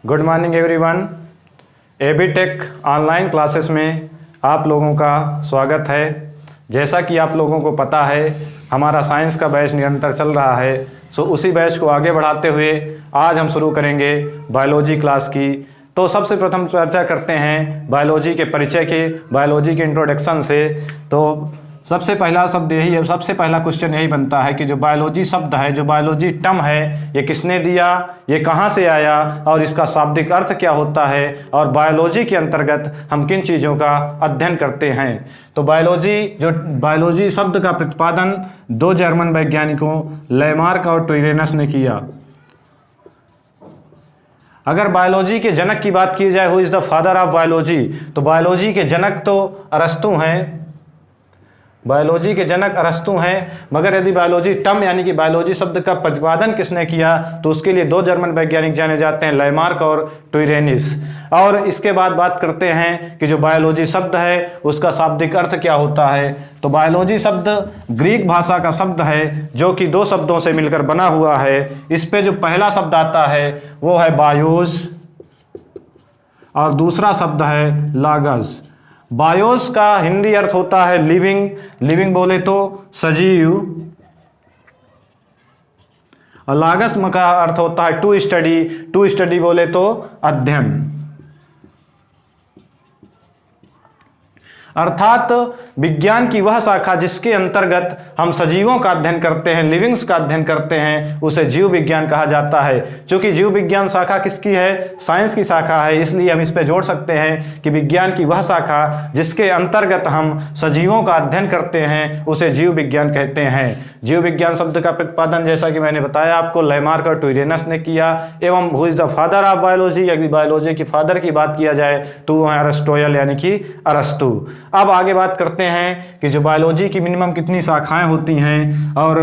Good morning everyone. एबीटेक online classes में आप लोगों का स्वागत है। जैसा कि आप लोगों को पता है, हमारा साइंस का बैच निरंतर चल रहा है। सो उसी बैच को आगे बढ़ाते हुए आज हम शुरू करेंगे बायोलॉजी क्लास की। तो सबसे प्रथम चर्चा करते हैं बायोलॉजी के परिचय के, बायोलॉजी के इंट्रोडक्शन से। तो सबसे पहला शब्द यही है, सबसे पहला क्वेश्चन यही बनता है कि जो बायोलॉजी शब्द है, जो बायोलॉजी टर्म है, ये किसने दिया, ये कहाँ से आया और इसका शाब्दिक अर्थ क्या होता है, और बायोलॉजी के अंतर्गत हम किन चीज़ों का अध्ययन करते हैं। तो बायोलॉजी शब्द का प्रतिपादन दो जर्मन वैज्ञानिकों लैमार्क और टोयरेनस ने किया। अगर बायोलॉजी के जनक की बात की जाए, who is the father of biology, तो बायोलॉजी के जनक तो अरस्तु हैं, बायोलॉजी के जनक अरस्तु हैं। मगर यदि बायोलॉजी टर्म यानी कि बायोलॉजी शब्द का प्रतिपादन किसने किया, तो उसके लिए दो जर्मन वैज्ञानिक जाने जाते हैं, लैमार्क और टोयरेनिस। और इसके बाद बात करते हैं कि जो बायोलॉजी शब्द है उसका शाब्दिक अर्थ क्या होता है। तो बायोलॉजी शब्द ग्रीक भाषा का शब्द है जो कि दो शब्दों से मिलकर बना हुआ है। इस पे जो पहला शब्द आता है वो है बायोस और दूसरा शब्द है लागस। बायोस का हिंदी अर्थ होता है लिविंग, लिविंग बोले तो सजीव, और लागस का अर्थ होता है टू स्टडी, टू स्टडी बोले तो अध्ययन। अर्थात विज्ञान की वह शाखा जिसके अंतर्गत हम सजीवों का अध्ययन करते हैं, लिविंग्स का अध्ययन करते हैं, उसे जीव विज्ञान कहा जाता है। क्योंकि जीव विज्ञान शाखा किसकी है, साइंस की शाखा है, इसलिए हम इस पे जोड़ सकते हैं कि विज्ञान की वह शाखा जिसके अंतर्गत हम सजीवों का अध्ययन करते हैं उसे जीव विज्ञान कहते हैं। जीव विज्ञान शब्द का प्रतिपादन जैसा कि मैंने बताया आपको लैमार्क और टोयरेनस ने किया। एवं who is the father of biology, यदि बायोलॉजी की फादर की बात किया जाए तो वो है अरिस्टोटल यानी कि अरस्तु। अब आगे बात करते हैं कि जो बायोलॉजी की मिनिमम कितनी शाखाएं होती हैं और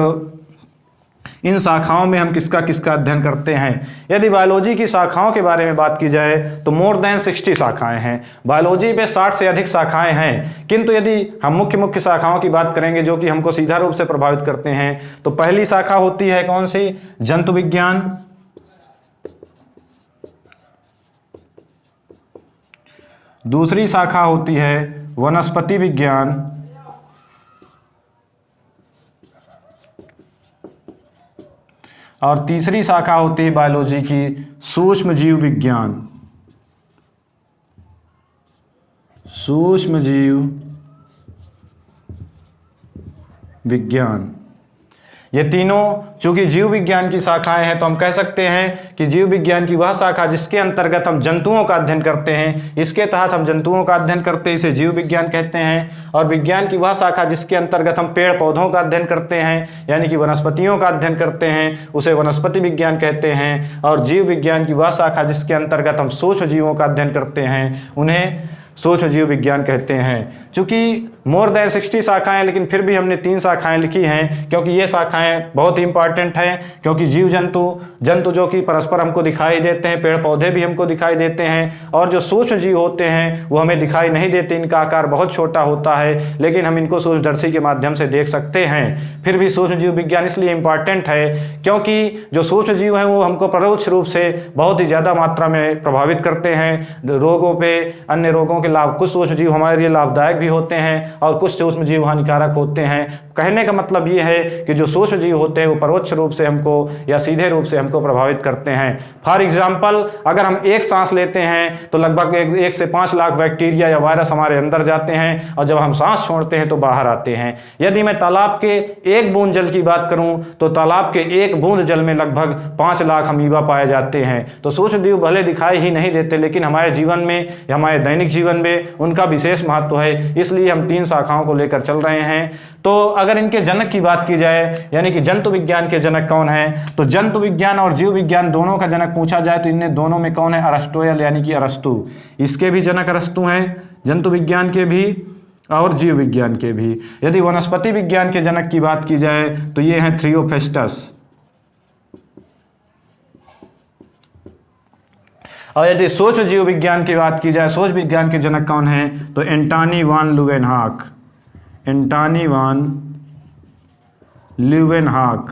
इन शाखाओं में हम किसका किसका अध्ययन करते हैं। यदि बायोलॉजी की शाखाओं के बारे में बात की जाए तो मोर देन 60 शाखाएं हैं। बायोलॉजी पे 60 से अधिक शाखाएं हैं। किंतु यदि हम मुख्य मुख्य शाखाओं की बात करेंगे जो कि हमको सीधा रूप से प्रभावित करते हैं, तो पहली शाखा होती है कौन सी, जंतु विज्ञान। दूसरी शाखा होती है वनस्पति विज्ञान, और तीसरी शाखा होती है बायोलॉजी की सूक्ष्म जीव विज्ञान, सूक्ष्म जीव विज्ञान। ये तीनों चूंकि जीव विज्ञान की शाखाएं हैं तो हम कह सकते हैं कि जीव विज्ञान की वह शाखा जिसके अंतर्गत हम जंतुओं का अध्ययन करते हैं, इसके तहत हम जंतुओं का अध्ययन करते हैं, इसे जीव विज्ञान कहते हैं। और विज्ञान की वह शाखा जिसके अंतर्गत हम पेड़ पौधों का अध्ययन करते हैं यानी कि वनस्पतियों का अध्ययन करते हैं, उसे वनस्पति विज्ञान कहते हैं। और जीव विज्ञान की वह शाखा जिसके अंतर्गत हम सूक्ष्म जीवों का अध्ययन करते हैं, उन्हें सूक्ष्म जीव विज्ञान कहते हैं। चूँकि मोर देन 60 शाखाएं, लेकिन फिर भी हमने 3 शाखाएं लिखी हैं क्योंकि ये शाखाएं बहुत ही इंपॉर्टेंट हैं। क्योंकि जीव जंतु जो कि परस्पर हमको दिखाई देते हैं, पेड़ पौधे भी हमको दिखाई देते हैं, और जो सूक्ष्म जीव होते हैं वो हमें दिखाई नहीं देते, इनका आकार बहुत छोटा होता है, लेकिन हम इनको सूक्ष्मदर्शी के माध्यम से देख सकते हैं। फिर भी सूक्ष्म जीव विज्ञान इसलिए इम्पॉर्टेंट है क्योंकि जो सूक्ष्म जीव हैं वो हमको परोक्ष रूप से बहुत ही ज़्यादा मात्रा में प्रभावित करते हैं रोगों पर, अन्य रोगों के लाभ। कुछ सूक्ष्म जीव हमारे लिए लाभदायक भी होते हैं और कुछ सूक्ष्म जीव हानिकारक होते हैं। कहने का मतलब ये है कि जो सूक्ष्म जीव होते हैं वो परोक्ष रूप से हमको या सीधे रूप से हमको प्रभावित करते हैं। फॉर एग्जाम्पल, अगर हम एक सांस लेते हैं तो लगभग 1 से 5 लाख बैक्टीरिया या वायरस हमारे अंदर जाते हैं, और जब हम सांस छोड़ते हैं तो बाहर आते हैं। यदि मैं तालाब के 1 बूंद जल की बात करूं तो तालाब के 1 बूंद जल में लगभग 5 लाख अमीबा पाए जाते हैं। तो सूक्ष्म जीव भले दिखाई ही नहीं देते, लेकिन हमारे जीवन में या हमारे दैनिक जीवन में उनका विशेष महत्व है, इसलिए हम 3 शाखाओं को लेकर चल रहे हैं। तो अगर इनके जनक की बात की जाए यानी कि जंतु विज्ञान के जनक कौन है, तो जंतु विज्ञान और जीव विज्ञान दोनों का जनक पूछा जाए तो इनमें दोनों में कौन है, अरिस्टोटल यानी कि अरस्तु। इसके भी जनक अरस्तु हैं, जंतु विज्ञान के भी और जीव विज्ञान के भी। यदि वनस्पति विज्ञान के जनक की बात की जाए तो ये हैं थियोफेस्टस। और यदि सूक्ष्म जीव विज्ञान की बात की जाए, सूक्ष्म विज्ञान के जनक कौन हैं, तो Antony van Leeuwenhoek, Antony van Leeuwenhoek.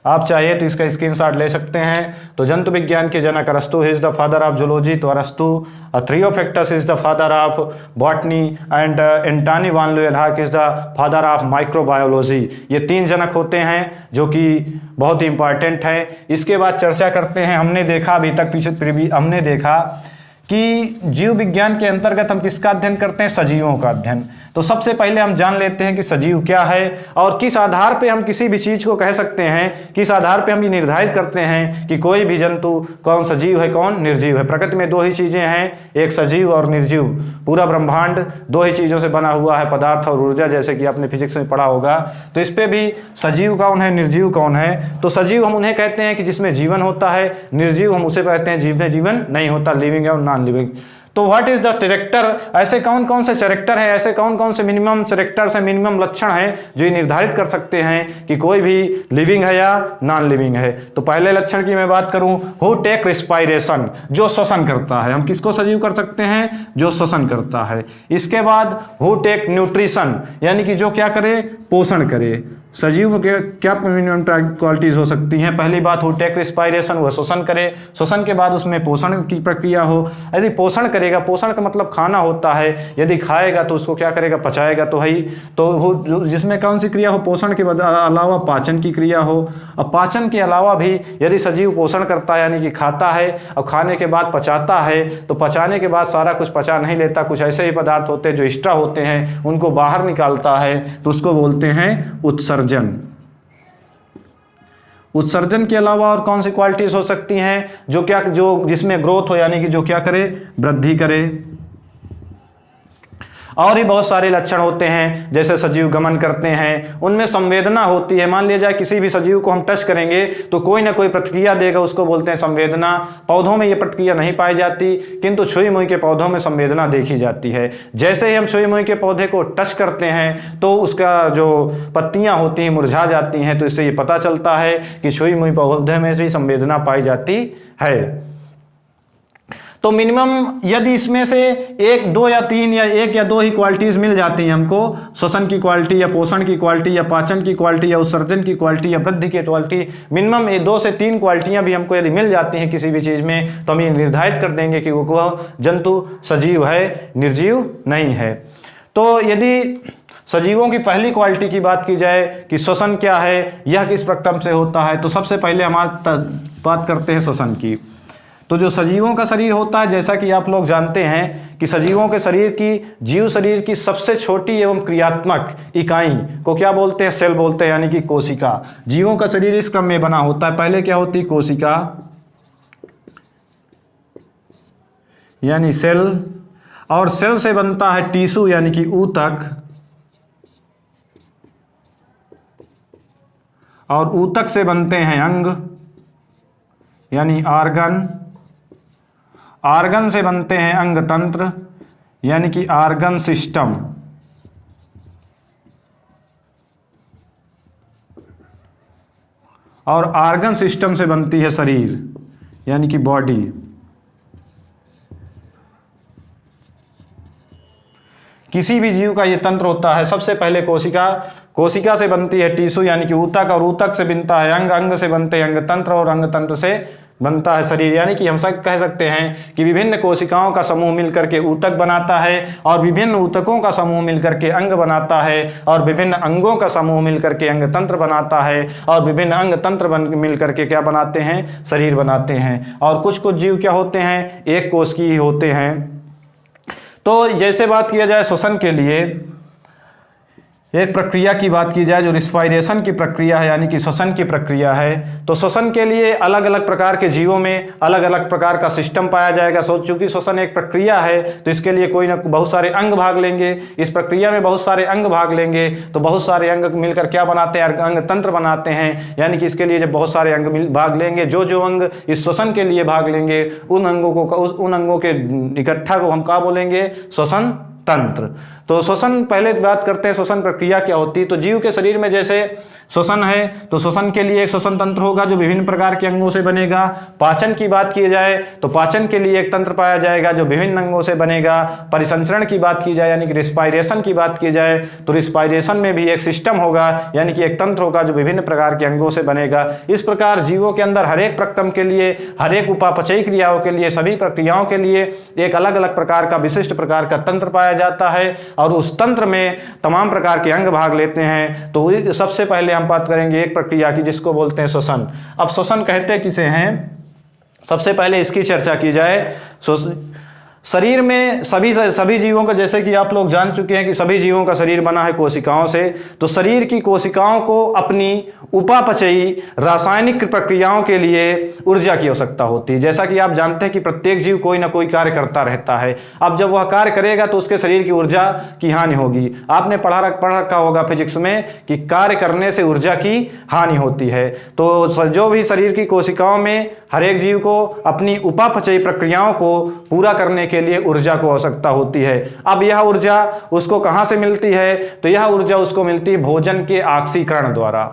आप चाहिए तो इसका स्क्रीनशॉट ले सकते हैं। तो जंतु विज्ञान के जनक अरस्तु is the father of zoology, तो अरस्तु। Theophrastus is the father of botany and Antonie van Leeuwenhoek is the father of microbiology. ये 3 जनक होते हैं जो कि बहुत ही इंपॉर्टेंट हैं। इसके बाद चर्चा करते हैं। हमने देखा अभी तक पीछे हमने देखा कि जीव विज्ञान के अंतर्गत हम किसका अध्ययन करते हैं? सजीवों का अध्ययन। तो सबसे पहले हम जान लेते हैं कि सजीव क्या है और किस आधार पे हम किसी भी चीज़ को कह सकते हैं, किस आधार पे हम ये निर्धारित करते हैं कि कोई भी जंतु कौन सजीव है कौन निर्जीव है। प्रकृति में 2 ही चीज़ें हैं, एक सजीव और निर्जीव। पूरा ब्रह्मांड 2 ही चीज़ों से बना हुआ है, पदार्थ और ऊर्जा, जैसे कि आपने फिजिक्स में पढ़ा होगा। तो इस पर भी सजीव कौन है, निर्जीव कौन है? तो सजीव हम उन्हें कहते हैं कि जिसमें जीवन होता है, निर्जीव हम उसे कहते हैं जिसमें जीवन नहीं होता, लिविंग और नॉन लिविंग। तो व्हाट इज द कैरेक्टर, ऐसे कौन कौन से कैरेक्टर है, ऐसे कौन कौन से मिनिमम कैरेक्टर्स है, मिनिमम लक्षण है जो ये निर्धारित कर सकते हैं कि कोई भी लिविंग है या नॉन लिविंग है। तो पहले लक्षण की मैं बात करूं, हु टेक रिस्पायरेशन, जो श्वसन करता है। हम किसको सजीव कर सकते हैं? जो श्वसन करता है। इसके बाद हु टेक न्यूट्रिशन, यानी कि जो क्या करे? पोषण करे। सजीव के क्या मिनिमम क्वालिटीज हो सकती हैं? पहली बात, हु टेक रिस्पायरेशन, वह श्वसन करे। श्वसन के बाद उसमें पोषण की प्रक्रिया हो। यदि पोषण करेगा, पोषण का मतलब खाना होता है, यदि खाएगा तो उसको क्या करेगा? पचाएगा। तो है तो जिसमें कौन सी क्रिया हो? पोषण के अलावा पाचन की क्रिया हो। अब पाचन के अलावा भी यदि सजीव पोषण करता है, यानी कि खाता है और खाने के बाद पचाता है, तो पचाने के बाद सारा कुछ पचा नहीं लेता, कुछ ऐसे ही पदार्थ होते हैं जो एक्स्ट्रा होते हैं, उनको बाहर निकालता है, तो उसको बोलते हैं उत्सर्जन। उत्सर्जन के अलावा और कौन सी क्वालिटीज हो सकती हैं? जो जिसमें ग्रोथ हो, यानी कि जो क्या करे? वृद्धि करे। और भी बहुत सारे लक्षण होते हैं, जैसे सजीव गमन करते हैं, उनमें संवेदना होती है। मान लिया जाए किसी भी सजीव को हम टच करेंगे तो कोई ना कोई प्रतिक्रिया देगा, उसको बोलते हैं संवेदना। पौधों में ये प्रतिक्रिया नहीं पाई जाती, किंतु छुई मुई के पौधों में संवेदना देखी जाती है। जैसे ही हम छुई मुई के पौधे को टच करते हैं तो उसका जो पत्तियां होती हैं मुरझा जाती हैं, तो इससे ये पता चलता है कि छुई मुई पौधे में भी संवेदना पाई जाती है। तो मिनिमम यदि इसमें से 1, 2 या 3 या 1 या 2 ही क्वालिटीज़ मिल जाती हैं हमको, श्वसन की क्वालिटी या पोषण की क्वालिटी या पाचन की क्वालिटी या उत्सर्जन की क्वालिटी या वृद्धि की क्वालिटी, मिनिमम ये 2 से 3 क्वालिटियाँ भी हमको यदि मिल जाती हैं किसी भी चीज़ में, तो हम ये निर्धारित कर देंगे कि वह जंतु सजीव है, निर्जीव नहीं है। तो यदि सजीवों की पहली क्वालिटी की बात की जाए कि श्वसन क्या है, यह किस प्रक्रम से होता है, तो सबसे पहले हम बात करते हैं श्वसन की। तो जो सजीवों का शरीर होता है, जैसा कि आप लोग जानते हैं कि सजीवों के शरीर की, जीव शरीर की सबसे छोटी एवं क्रियात्मक इकाई को क्या बोलते हैं? सेल बोलते हैं, यानी कि कोशिका। जीवों का शरीर इस क्रम में बना होता है। पहले क्या होती है? कोशिका यानी सेल, और सेल से बनता है टिश्यू यानी कि ऊतक, और ऊतक से बनते हैं अंग यानी आर्गन, आर्गन से बनते हैं अंग तंत्र यानी कि आर्गन सिस्टम, और आर्गन सिस्टम से बनती है शरीर यानी कि बॉडी। किसी भी जीव का ये तंत्र होता है। सबसे पहले कोशिका से बनती है टिश्यू यानी कि ऊतक, और ऊतक से बनता है अंग, अंग से बनते हैं अंग तंत्र, और अंग तंत्र से बनता है शरीर। यानी कि हम सब कह सकते हैं कि विभिन्न कोशिकाओं का समूह मिलकर के ऊतक बनाता है, और विभिन्न ऊतकों का समूह मिलकर के अंग बनाता है, और विभिन्न अंगों का समूह मिलकर के अंग तंत्र बनाता है, और विभिन्न अंग तंत्र मिलकर के क्या बनाते हैं? शरीर बनाते हैं। और कुछ जीव क्या होते हैं? एक कोश की होते हैं। तो जैसे बात किया जाए श्वसन के लिए, एक प्रक्रिया की बात की जाए जो रिस्पायरेशन की प्रक्रिया है, यानी कि श्वसन की प्रक्रिया है, तो श्वसन के लिए अलग अलग प्रकार के जीवों में अलग अलग प्रकार का सिस्टम पाया जाएगा। चूंकि श्वसन एक प्रक्रिया है तो इसके लिए कोई ना बहुत सारे अंग भाग लेंगे। इस प्रक्रिया में बहुत सारे अंग भाग लेंगे, तो बहुत सारे अंग मिलकर क्या बनाते हैं? अंग तंत्र बनाते हैं। यानी कि इसके लिए जब बहुत सारे अंग भाग लेंगे, जो अंग इस श्वसन के लिए भाग लेंगे, उन अंगों के इकट्ठा को हम क्या बोलेंगे? श्वसन तंत्र। तो श्वसन, पहले बात करते हैं श्वसन प्रक्रिया क्या होती है। तो जीव के शरीर में जैसे श्वसन है तो श्वसन के लिए एक श्वसन तंत्र होगा जो विभिन्न प्रकार के अंगों से बनेगा। पाचन की बात की जाए तो पाचन के लिए एक तंत्र पाया जाएगा जो विभिन्न अंगों से बनेगा। परिसंचरण की बात की जाए यानी कि रिस्पायरेशन की बात की जाए तो रिस्पायरेशन में भी एक सिस्टम होगा यानी कि एक तंत्र होगा जो विभिन्न प्रकार के अंगों से बनेगा। इस प्रकार जीवों के अंदर हर एक प्रक्रम के लिए, हर एक उपापचयी क्रियाओं के लिए, सभी प्रक्रियाओं के लिए एक अलग अलग प्रकार का विशिष्ट प्रकार का तंत्र पाया जाता है और उस तंत्र में तमाम प्रकार के अंग भाग लेते हैं। तो सबसे पहले हम बात करेंगे एक प्रक्रिया की जिसको बोलते हैं श्वसन। अब श्वसन कहते किसे हैं, सबसे पहले इसकी चर्चा की जाए। शरीर में सभी जीवों का, जैसे कि आप लोग जान चुके हैं कि सभी जीवों का शरीर बना है कोशिकाओं से। तो शरीर की कोशिकाओं को अपनी उपापचयी रासायनिक प्रक्रियाओं के लिए ऊर्जा की आवश्यकता होती है। जैसा कि आप जानते हैं कि प्रत्येक जीव कोई ना कोई कार्य करता रहता है। अब जब वह कार्य करेगा तो उसके शरीर की ऊर्जा की हानि होगी। आपने पढ़ रखा होगा फिजिक्स में कि कार्य करने से ऊर्जा की हानि होती है। तो जो भी शरीर की कोशिकाओं में हर एक जीव को अपनी उपापचयी प्रक्रियाओं को पूरा करने के लिए ऊर्जा को आवश्यकता होती है। अब यह ऊर्जा उसको कहाँ से मिलती है, तो यह ऊर्जा उसको मिलती है भोजन के आक्सीकरण द्वारा।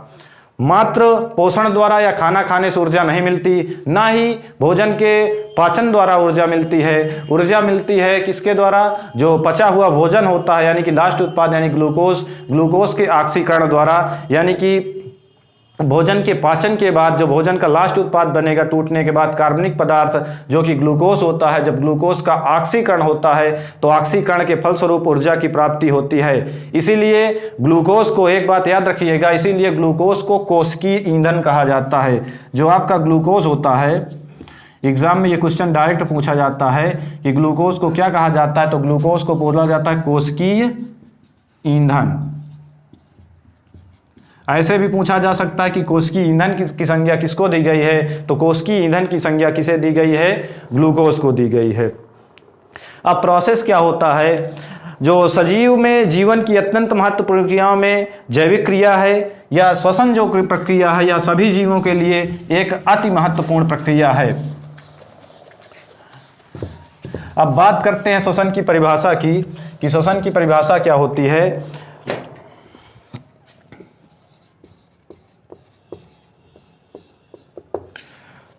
मात्र पोषण द्वारा या खाना खाने से ऊर्जा नहीं मिलती, ना ही भोजन के पाचन द्वारा ऊर्जा मिलती है। ऊर्जा मिलती है किसके द्वारा, जो पचा हुआ भोजन होता है यानी कि लास्ट उत्पाद यानी ग्लूकोज के आक्सीकरण द्वारा, यानी कि भोजन के पाचन के बाद जो भोजन का लास्ट उत्पाद बनेगा टूटने के बाद कार्बनिक पदार्थ जो कि ग्लूकोज होता है, जब ग्लूकोज का ऑक्सीकरण होता है तो ऑक्सीकरण के फलस्वरूप ऊर्जा की प्राप्ति होती है। इसीलिए ग्लूकोज को, एक बात याद रखिएगा, इसीलिए ग्लूकोज को कोशिकीय ईंधन कहा जाता है। जो आपका ग्लूकोज होता है, एग्जाम में ये क्वेश्चन डायरेक्ट पूछा जाता है कि ग्लूकोज को क्या कहा जाता है, तो ग्लूकोज को बोला जाता है कोशिकीय ईंधन। ऐसे भी पूछा जा सकता है कि कोशिकीय ईंधन की संज्ञा किसको दी गई है, तो कोशिकीय ईंधन की संज्ञा किसे दी गई है, ग्लूकोज को दी गई है। अब प्रोसेस क्या होता है, जो सजीव में जीवन की अत्यंत महत्वपूर्ण प्रक्रियाओं में जैविक क्रिया है या श्वसन जो प्रक्रिया है या सभी जीवों के लिए एक अति महत्वपूर्ण प्रक्रिया है। अब बात करते हैं श्वसन की परिभाषा की कि श्वसन की परिभाषा क्या होती है।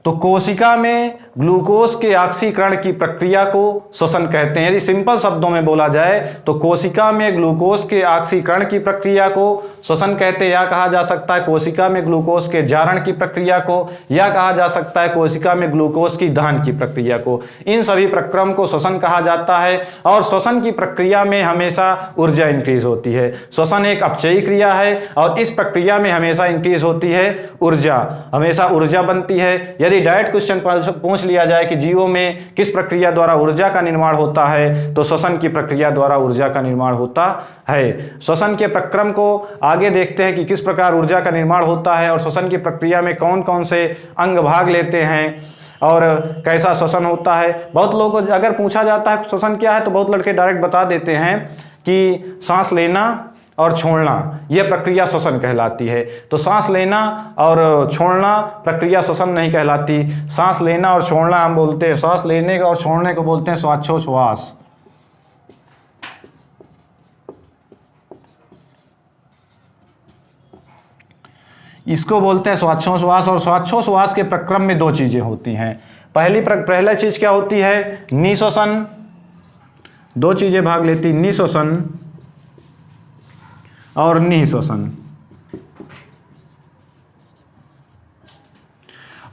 तो कोशिका में ग्लूकोज के ऑक्सीकरण की प्रक्रिया को श्वसन कहते हैं। यदि सिंपल शब्दों में बोला जाए तो कोशिका में ग्लूकोज के ऑक्सीकरण की प्रक्रिया को श्वसन कहते हैं, या कहा जा सकता है कोशिका में ग्लूकोज के जारण की प्रक्रिया को, या कहा जा सकता है कोशिका में ग्लूकोज की दहन की प्रक्रिया को। इन सभी प्रक्रम को श्वसन कहा जाता है और श्वसन की प्रक्रिया में हमेशा ऊर्जा इंक्रीज होती है। श्वसन एक अपचयी क्रिया है और इस प्रक्रिया में हमेशा इंक्रीज होती है ऊर्जा, हमेशा ऊर्जा बनती है। यदि डायरेक्ट क्वेश्चन पूछ लिया जाए कि जीवों में किस प्रक्रिया द्वारा ऊर्जा का निर्माण होता है, तो श्वसन की प्रक्रिया द्वारा ऊर्जा का निर्माण होता है। श्वसन के प्रक्रम को आगे देखते हैं कि किस प्रकार ऊर्जा का निर्माण होता है और श्वसन की प्रक्रिया में कौन कौन से अंग भाग लेते हैं और कैसा श्वसन होता है। बहुत लोगों को अगर पूछा जाता है श्वसन क्या है तो बहुत लड़के डायरेक्ट बता देते हैं कि सांस लेना और छोड़ना, यह प्रक्रिया श्वसन कहलाती है। तो सांस लेना और छोड़ना प्रक्रिया श्वसन नहीं कहलाती। सांस लेना और छोड़ना हम बोलते हैं, सांस लेने और छोड़ने को बोलते हैं श्वासोच्छ्वास। इसको बोलते हैं श्वासोच्छ्वास। और श्वासोच्छ्वास के प्रक्रम में दो चीजें होती हैं। पहला चीज क्या होती है, निःश्वसन। दो चीजें भाग लेती, निःश्वसन और निःश्वसन।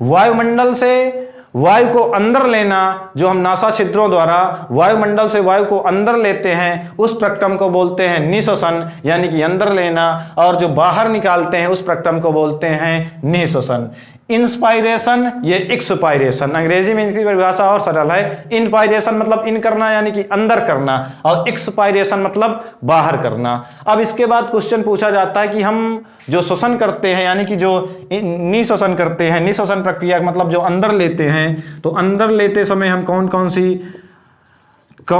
वायुमंडल से वायु को अंदर लेना, जो हम नासा छिद्रों द्वारा वायुमंडल से वायु को अंदर लेते हैं उस प्रक्रम को बोलते हैं निःश्वसन, यानी कि अंदर लेना, और जो बाहर निकालते हैं उस प्रक्रम को बोलते हैं निःश्वसन। इंस्पायरेशन, ये एक्सपायरेशन। अंग्रेजी में इनकी परिभाषा और सरल है। इनपायरेशन मतलब इन करना यानी कि अंदर करना, और एक्सपायरेशन मतलब बाहर करना। अब इसके बाद क्वेश्चन पूछा जाता है कि हम जो श्वसन करते हैं यानी कि जो निःश्वसन करते हैं, निःश्वसन प्रक्रिया मतलब जो अंदर लेते हैं, तो अंदर लेते समय हम कौन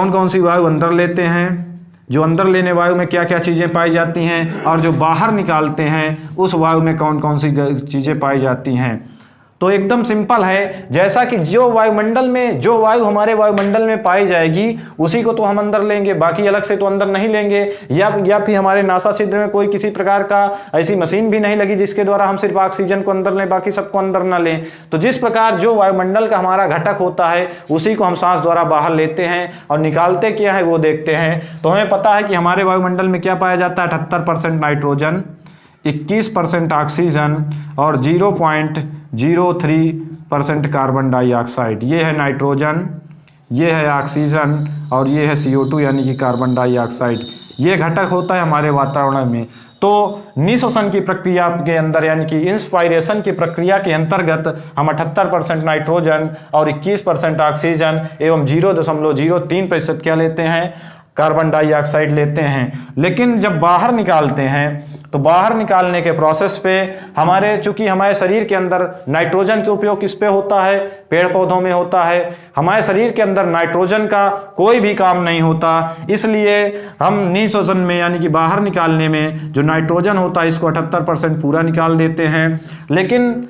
कौन सी वायु अंदर लेते हैं, जो अंदर लेने वायु में क्या क्या चीज़ें पाई जाती हैं, और जो बाहर निकालते हैं उस वायु में कौन कौन सी चीज़ें पाई जाती हैं। तो एकदम सिंपल है, जैसा कि जो वायुमंडल में जो वायु हमारे वायुमंडल में पाई जाएगी उसी को तो हम अंदर लेंगे, बाकी अलग से तो अंदर नहीं लेंगे। या फिर हमारे नासा छिद्र में कोई किसी प्रकार का ऐसी मशीन भी नहीं लगी जिसके द्वारा हम सिर्फ ऑक्सीजन को अंदर लें, बाकी सबको अंदर ना लें। तो जिस प्रकार जो वायुमंडल का हमारा घटक होता है उसी को हम सांस द्वारा बाहर लेते हैं और निकालते क्या है वो देखते हैं। तो हमें पता है कि हमारे वायुमंडल में क्या पाया जाता है, 78% नाइट्रोजन, 21% ऑक्सीजन और 0.03% कार्बन डाइऑक्साइड। ये है नाइट्रोजन, ये है ऑक्सीजन और ये है CO2 यानी कि कार्बन डाइऑक्साइड। ये घटक होता है हमारे वातावरण में। तो निःश्वसन की प्रक्रिया के अंदर यानी कि इंस्पायरेशन की प्रक्रिया के अंतर्गत हम 78% नाइट्रोजन और 21% ऑक्सीजन एवं 0.03% क्या लेते हैं, कार्बन डाइऑक्साइड लेते हैं। लेकिन जब बाहर निकालते हैं तो बाहर निकालने के प्रोसेस पे चूंकि हमारे शरीर के अंदर नाइट्रोजन के उपयोग किस पे होता है, पेड़ पौधों में होता है। हमारे शरीर के अंदर नाइट्रोजन का कोई भी काम नहीं होता, इसलिए हम निःश्वसन में यानी कि बाहर निकालने में जो नाइट्रोजन होता है इसको 78% पूरा निकाल देते हैं। लेकिन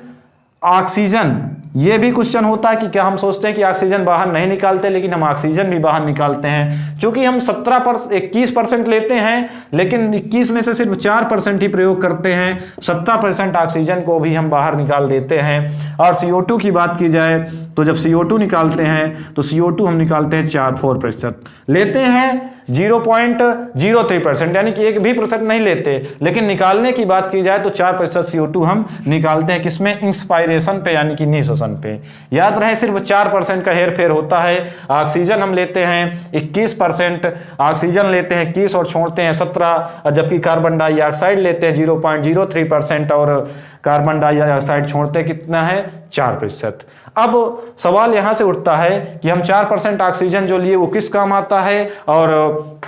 ऑक्सीजन, ये भी क्वेश्चन होता है कि क्या हम सोचते हैं कि ऑक्सीजन बाहर नहीं निकालते, लेकिन हम ऑक्सीजन भी बाहर निकालते हैं। चूंकि हम 21% लेते हैं लेकिन 21 में से सिर्फ 4% ही प्रयोग करते हैं, 70% ऑक्सीजन को भी हम बाहर निकाल देते हैं। और CO2 की बात की जाए तो जब CO2 निकालते हैं तो CO2 हम निकालते हैं 4% लेते हैं, 0.03% यानी कि 1% नहीं लेते। लेकिन निकालने की बात की जाए तो 4% CO2 हम निकालते हैं, किसमें, इंस्पायरेशन पे यानी कि निःश्वसन पे। याद रहे सिर्फ 4% का हेर फेर होता है। ऑक्सीजन हम लेते हैं 21%, ऑक्सीजन लेते हैं 21 और छोड़ते हैं 17, जबकि कार्बन डाइऑक्साइड लेते हैं 0.03% और कार्बन डाइऑक्साइड छोड़ते कितना है, 4%। अब सवाल यहां से उठता है कि हम 4% ऑक्सीजन जो लिए वो किस काम आता है, और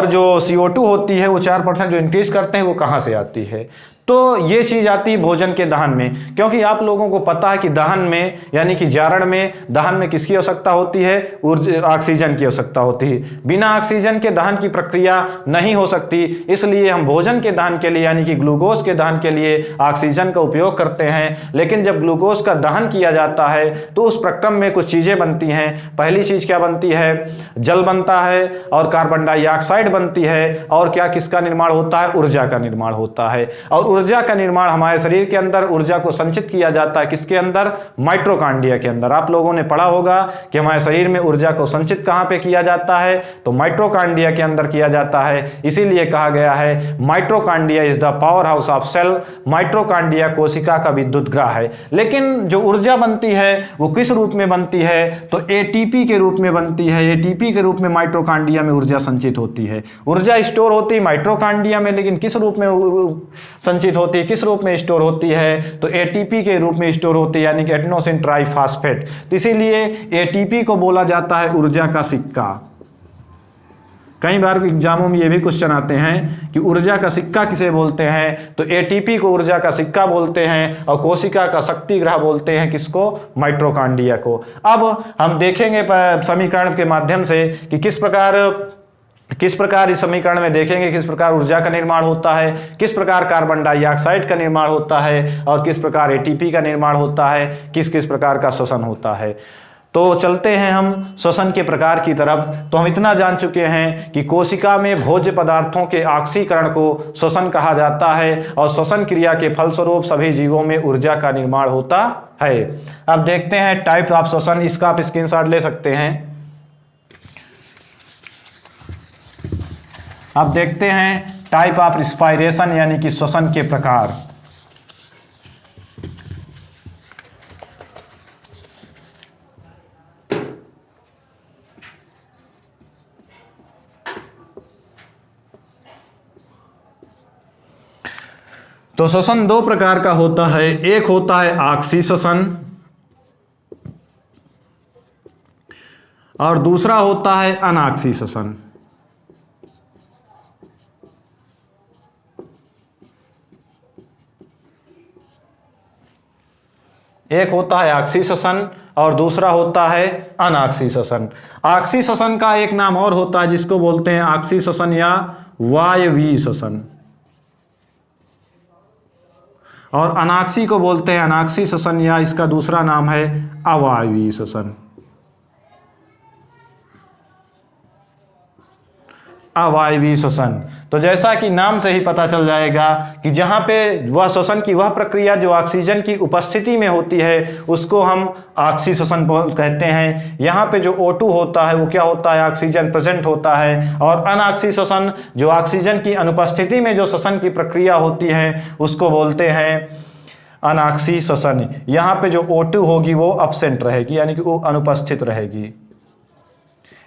जो CO2 होती है वो 4% जो इंक्रीज करते हैं वो कहां से आती है। तो ये चीज़ आती है भोजन के दहन में, क्योंकि आप लोगों को पता है कि दहन में यानी कि जारण में दहन में किसकी आवश्यकता होती है, ऑक्सीजन की आवश्यकता होती है। बिना ऑक्सीजन के दहन की प्रक्रिया नहीं हो सकती, इसलिए हम भोजन के दहन के लिए यानी कि ग्लूकोज के दहन के लिए ऑक्सीजन का उपयोग करते हैं। लेकिन जब ग्लूकोज का दहन किया जाता है तो उस प्रक्रम में कुछ चीज़ें बनती हैं। पहली चीज़ क्या बनती है, जल बनता है और कार्बन डाइऑक्साइड बनती है, और क्या किसका निर्माण होता है, ऊर्जा का निर्माण होता है। और ऊर्जा का निर्माण हमारे शरीर के अंदर ऊर्जा को संचित किया जाता है किसके अंदर, माइटोकॉन्ड्रिया के अंदर। आप लोगों ने पढ़ा होगा कि हमारे शरीर में ऊर्जा को संचित कहां पे किया जाता है, तो माइटोकॉन्ड्रिया के अंदर किया जाता है। इसीलिए कहा गया है mitochondria is the powerhouse of cell. Mitochondria कोशिका का विद्युत ग्रह है। लेकिन जो ऊर्जा बनती है वो किस रूप में बनती है, तो एटीपी के रूप में बनती है। एटीपी के रूप में माइटोकॉन्ड्रिया में ऊर्जा संचित होती है। ऊर्जा स्टोर होती है माइटोकॉन्ड्रिया में, लेकिन किस रूप में संचित होती है, किस रूप में स्टोर होती है, तो एटीपी के रूप में स्टोर होती है यानी कि एडेनोसिन ट्राइफॉस्फेट। तो इसीलिए एटीपी को बोला जाता है ऊर्जा का सिक्का। कई बार एग्जामों में ये भी क्वेश्चन आते हैं कि ऊर्जा का सिक्का किसे बोलते हैं, तो एटीपी को ऊर्जा का सिक्का बोलते हैं और कोशिका का शक्ति ग्रह बोलते हैं किसको, माइटोकॉन्ड्रिया को। अब हम देखेंगे समीकरण के माध्यम से कि किस प्रकार इस समीकरण में देखेंगे किस प्रकार ऊर्जा का निर्माण होता है, किस प्रकार कार्बन डाइऑक्साइड का निर्माण होता है और किस प्रकार एटीपी का निर्माण होता है, किस किस प्रकार का श्वसन होता है। तो चलते हैं हम श्वसन के प्रकार की तरफ। तो हम इतना जान चुके हैं कि कोशिका में भोज्य पदार्थों के ऑक्सीकरण को श्वसन कहा जाता है और श्वसन क्रिया के फलस्वरूप सभी जीवों में ऊर्जा का निर्माण होता है। अब देखते हैं टाइप ऑफ श्वसन, इसका आप स्क्रीनशॉट ले सकते हैं। अब देखते हैं टाइप ऑफ रिस्पायरेशन यानी कि श्वसन के प्रकार। तो श्वसन दो प्रकार का होता है, एक होता है ऑक्सी श्वसन और दूसरा होता है अनऑक्सी श्वसन। एक होता है ऑक्सी श्वसन और दूसरा होता है अनऑक्सी श्वसन। ऑक्सी श्वसन का एक नाम और होता है जिसको बोलते हैं ऑक्सी श्वसन या वायवीय श्वसन। और अनाक्सी को बोलते हैं अनाक्सी श्वसन, या इसका दूसरा नाम है अवायवीय श्वसन। अवायवीय श्वसन, तो जैसा कि नाम से ही पता चल जाएगा कि जहाँ पे वह श्वसन की वह प्रक्रिया जो ऑक्सीजन की उपस्थिति में होती है उसको हम ऑक्सी श्वसन कहते हैं। यहाँ पे जो O2 होता है वो क्या होता है, ऑक्सीजन प्रेजेंट होता है। और अनऑक्सी श्वसन जो ऑक्सीजन की अनुपस्थिति में जो श्वसन की प्रक्रिया होती है उसको बोलते हैं अनऑक्सी श्वसन। यहाँ पे जो O2 होगी वो अब्सेंट रहेगी, यानी कि वो अनुपस्थित रहेगी।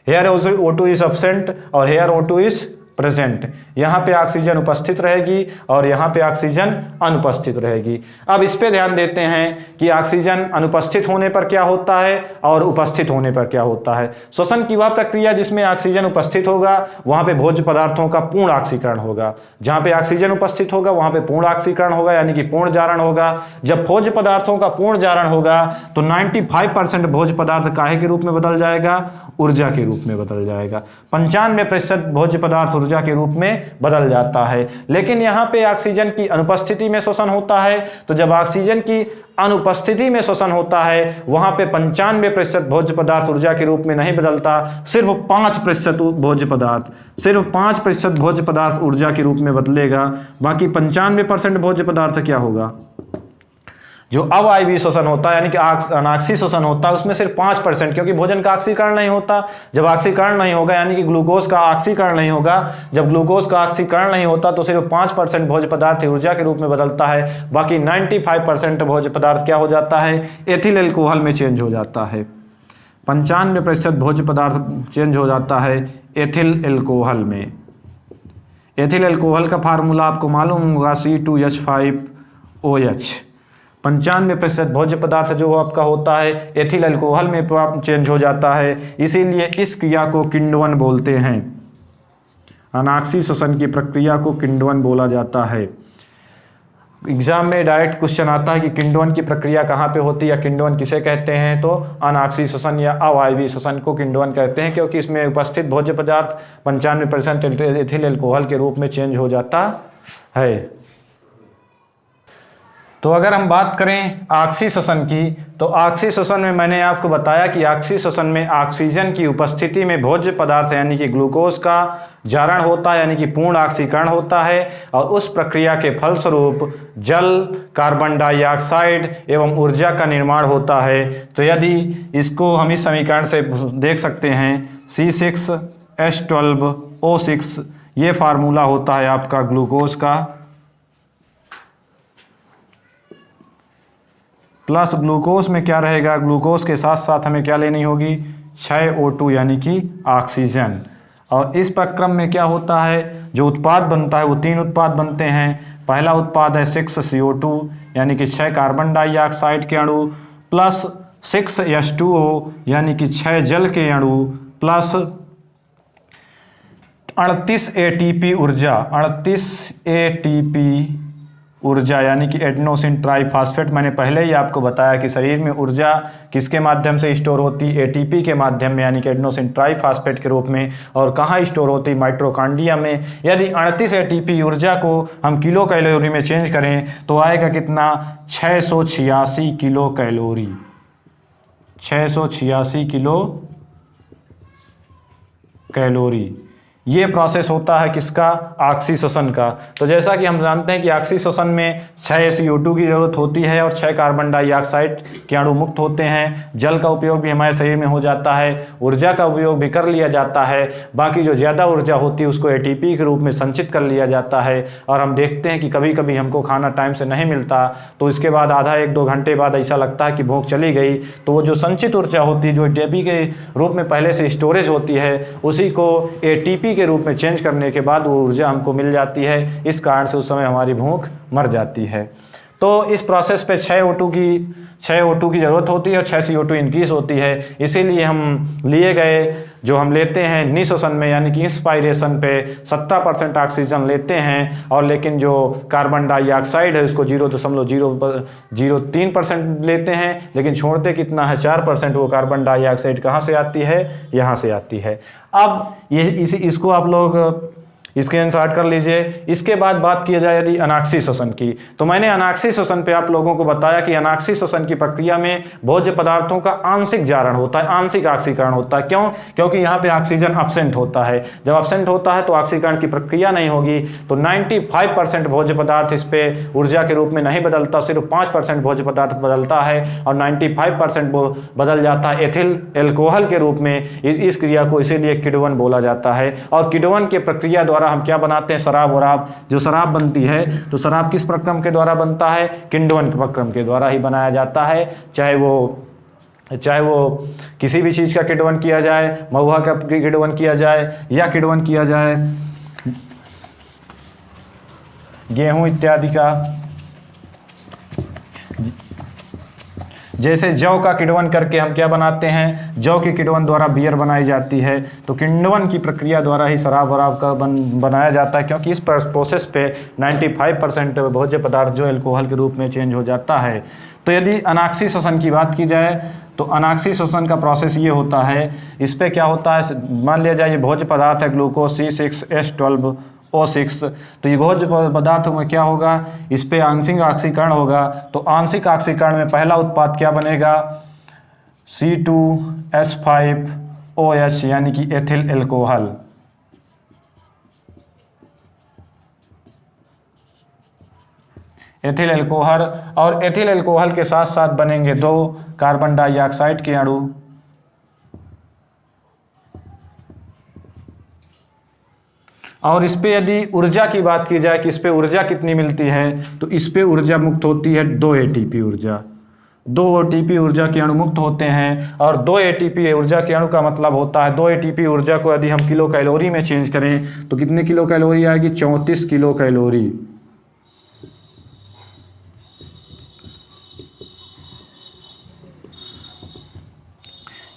Here O2 is absent और here O2 is प्रेजेंट। यहाँ पे ऑक्सीजन उपस्थित रहेगी और यहाँ पे ऑक्सीजन अनुपस्थित रहेगी। अब इस पे ध्यान देते हैं कि ऑक्सीजन अनुपस्थित होने पर क्या होता है और उपस्थित होने पर क्या होता है। श्वसन की वह प्रक्रिया जिसमें ऑक्सीजन उपस्थित होगा वहाँ पे भोज्य पदार्थों का पूर्ण ऑक्सीकरण होगा। जहाँ पे ऑक्सीजन उपस्थित होगा वहाँ पे पूर्ण ऑक्सीकरण होगा, यानी कि पूर्ण जारण होगा। जब भोज्य पदार्थों का पूर्ण जारण होगा तो 95% भोज्य पदार्थ काहे के रूप में बदल जाएगा, ऊर्जा के रूप में बदल जाएगा। 95% भोज्य पदार्थ ऊर्जा के रूप में बदल जाता है। लेकिन यहाँ पे ऑक्सीजन की अनुपस्थिति में श्वसन होता है, तो जब ऑक्सीजन की अनुपस्थिति में श्वसन होता है वहाँ पे 95% भोज्य पदार्थ ऊर्जा के रूप में नहीं बदलता, सिर्फ 5% भोज्य पदार्थ ऊर्जा के रूप में बदलेगा। बाकी 95% भोज्य पदार्थ क्या होगा, जो अवायवीय श्वसन होता है यानी कि अनाक्सी श्वसन होता है उसमें सिर्फ 5%, क्योंकि भोजन का ऑक्सीकरण नहीं होता। जब ऑक्सीकरण नहीं होगा यानी कि ग्लूकोज का ऑक्सीकरण नहीं होगा, जब ग्लूकोज का ऑक्सीकरण नहीं होता तो सिर्फ 5% भोज्य पदार्थ ऊर्जा के रूप में बदलता है। बाकी 95% भोज्य पदार्थ क्या हो जाता है, एथिल एल्कोहल में चेंज हो जाता है। 95% भोज्य पदार्थ चेंज हो जाता है एथिल एल्कोहल में। एथिल एल्कोहल का फार्मूला आपको मालूम होगा C2H5OH। 95% भोज्य पदार्थ जो आपका होता है एथिल अल्कोहल में चेंज हो जाता है, इसीलिए इस क्रिया को किण्वन बोलते हैं। अनाक्सी श्वसन की प्रक्रिया को किण्वन बोला जाता है। एग्जाम में डायरेक्ट क्वेश्चन आता है कि किण्वन की प्रक्रिया कहाँ पे होती है या किण्वन किसे कहते हैं, तो अनाक्सी श्वसन या अवायवीय श्वसन को किण्वन कहते हैं, क्योंकि इसमें उपस्थित भोज्य पदार्थ 95% एथिल अल्कोहल के रूप में चेंज हो जाता है। तो अगर हम बात करें ऑक्सी श्वसन की, तो ऑक्सी श्वसन में मैंने आपको बताया कि ऑक्सी श्वसन में ऑक्सीजन की उपस्थिति में भोज्य पदार्थ यानी कि ग्लूकोज का जारण होता है, यानी कि पूर्ण ऑक्सीकरण होता है। और उस प्रक्रिया के फलस्वरूप जल, कार्बन डाइऑक्साइड एवं ऊर्जा का निर्माण होता है। तो यदि इसको हम इस समीकरण से देख सकते हैं, C6H12O6 ये फार्मूला होता है आपका ग्लूकोज का, प्लस ग्लूकोज में क्या रहेगा, ग्लूकोज के साथ साथ हमें क्या लेनी होगी, 6O2 यानी कि ऑक्सीजन। और इस प्रक्रम में क्या होता है, जो उत्पाद बनता है वो 3 उत्पाद बनते हैं। पहला उत्पाद है 6CO2 यानी कि 6 कार्बन डाइऑक्साइड के अणु, प्लस 6H2O यानी कि 6 जल के अणु, प्लस 38 ATP ऊर्जा, 38 ATP ऊर्जा यानी कि एडेनोसिन ट्राइफॉस्फेट। मैंने पहले ही आपको बताया कि शरीर में ऊर्जा किसके माध्यम से स्टोर होती है, एटीपी के माध्यम में यानी कि एडेनोसिन ट्राइफॉस्फेट के रूप में। और कहाँ स्टोर होती है, माइटोकॉन्ड्रिया में। यदि 38 एटीपी ऊर्जा को हम किलो कैलोरी में चेंज करें तो आएगा कितना, 686 किलो कैलोरी, 686 किलो कैलोरी। ये प्रोसेस होता है किसका, ऑक्सी श्वसन का। तो जैसा कि हम जानते हैं कि ऑक्सी श्वसन में 6 CO2 की ज़रूरत होती है और 6 कार्बन डाइऑक्साइड के अणु मुक्त होते हैं। जल का उपयोग भी हमारे शरीर में हो जाता है, ऊर्जा का उपयोग भी कर लिया जाता है। बाकी जो ज़्यादा ऊर्जा होती है उसको ATP के रूप में संचित कर लिया जाता है। और हम देखते हैं कि कभी कभी हमको खाना टाइम से नहीं मिलता तो इसके बाद आधा 1-2 घंटे बाद ऐसा लगता है कि भूख चली गई, तो वो जो संचित ऊर्जा होती है जो ATP के रूप में पहले से स्टोरेज होती है उसी को ATP के रूप में चेंज करने के बाद वो ऊर्जा हमको मिल जाती है। इस कारण से उस समय हमारी भूख मर जाती है। तो इस प्रोसेस पे 6O2 की ज़रूरत होती है और 6 CO2 इंक्रीज होती है। इसीलिए हम लिए गए जो हम लेते हैं निःश्वसन में यानी कि इंस्पायरेशन पे 70% ऑक्सीजन लेते हैं, और लेकिन जो कार्बन डाइऑक्साइड है उसको 0.003% लेते हैं, लेकिन छोड़ते कितना है, 4%। वो कार्बन डाइऑक्साइड कहाँ से आती है, यहाँ से आती है। अब ये इसको आप लोग स्क्रीनशॉट कर लीजिए। इसके बाद बात किया जाए यदि अनाक्षी श्वसन की, तो मैंने अनाक्षी श्वसन पे आप लोगों को बताया कि अनाक्षी श्वसन की प्रक्रिया में भोज्य पदार्थों का आंशिक जारण होता है, आंशिक ऑक्सीकरण होता है। क्यों? क्योंकि यहाँ पे ऑक्सीजन अब्सेंट होता है। जब अब्सेंट होता है तो ऑक्सीकरण की प्रक्रिया नहीं होगी, तो 95% भोज्य पदार्थ इस पे ऊर्जा के रूप में नहीं बदलता, सिर्फ 5% भोज्य पदार्थ बदलता है और 95% वो बदल जाता है एथिल एल्कोहल के रूप में। इस क्रिया को इसीलिए किण्वन बोला जाता है। और किण्वन के प्रक्रिया द्वारा हम क्या बनाते हैं? शराब। वराब, जो शराब बनती है तो शराब किस प्रक्रम के द्वारा बनता है? किण्वन के प्रक्रम के द्वारा ही बनाया जाता है। चाहे वो किसी भी चीज़ का किण्वन किया जाए, महुआ का किण्वन किया जाए या किण्वन किया जाए गेहूं इत्यादि का। जैसे जौ का किण्वन करके हम क्या बनाते हैं? जौ के किण्वन द्वारा बियर बनाई जाती है। तो किण्वन की प्रक्रिया द्वारा ही शराब वराब का बनाया जाता है, क्योंकि इस प्रोसेस पे 95% भोज्य पदार्थ जो अल्कोहल के रूप में चेंज हो जाता है। तो यदि अनाक्षी श्वसन की बात की जाए तो अनाक्षी श्वसन का प्रोसेस ये होता है। इस पर क्या होता है? मान लिया जाए ये भोज्य पदार्थ है ग्लूकोज C6H12O6, तो ये भोज्य पदार्थों में क्या होगा? इस पे आंशिक ऑक्सीकरण होगा। तो आंशिक ऑक्सीकरण में पहला उत्पाद क्या बनेगा? C2H5OH यानी कि एथिल एल्कोहल। एथिल एल्कोहल, और एथिल एल्कोहल के साथ साथ बनेंगे 2 कार्बन डाइऑक्साइड के अणु। और इस पे यदि ऊर्जा की बात की जाए कि इस पे ऊर्जा कितनी मिलती है, तो इस पे ऊर्जा मुक्त होती है 2 ATP ऊर्जा। 2 ATP ऊर्जा के अणु मुक्त होते हैं। और 2 ATP ऊर्जा के अणु का मतलब होता है 2 ATP ऊर्जा को यदि हम किलो कैलोरी में चेंज करें तो कितने किलो कैलोरी आएगी? 34 किलो कैलोरी।